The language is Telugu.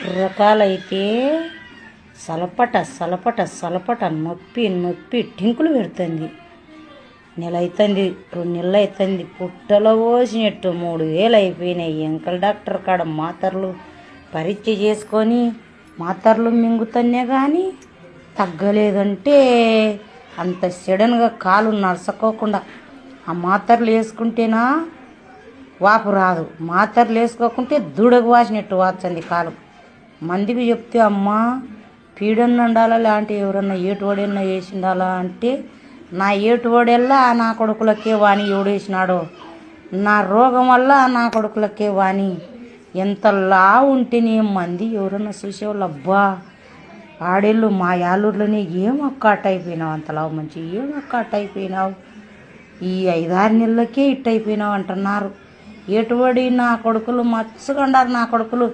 రకాలైతే సలపట సలపట సలపట నొప్పి నొప్పి టింకులు పెడుతుంది. నెల అవుతుంది, 2 నెలలు అవుతుంది. పుట్టలో పోసినట్టు 3000 అయిపోయినాయి. ఎంకల డాక్టర్ కాడ మాత్రలు పరీక్ష చేసుకొని మాత్రలు మింగుతానే కానీ తగ్గలేదంటే అంత సడన్గా కాలు నడుచుకోకుండా ఆ మాత్రలు వేసుకుంటేనా వాపు రాదు, మాత్రలు వేసుకోకుంటే దూడకు వాసినట్టు వాచంది కాలు. మందికి చెప్తే అమ్మ పీడన్న ఉండాలా లేదంటే ఎవరన్నా ఏటువాడన్నా వేసిండాలా అంటే నా ఏటువాడెల్లా నా కొడుకులకే వాణి ఎవడేసినాడో, నా రోగం వల్ల నా కొడుకులకే వాణి. ఎంత లా ఉంటేనే మంది ఎవరన్నా చూసేవాళ్ళు అబ్బా ఆడేళ్ళు మా యాలూరులోనే ఏం అక్కాట అయిపోయినావు, అంతలావు మంచి ఏం అక్కాట అయిపోయినావు, ఈ 5-6 నెలలకే ఇట్టయిపోయినావు అంటున్నారు. ఏటువాడి నా కొడుకులు మచ్చగండారు నా కొడుకులు.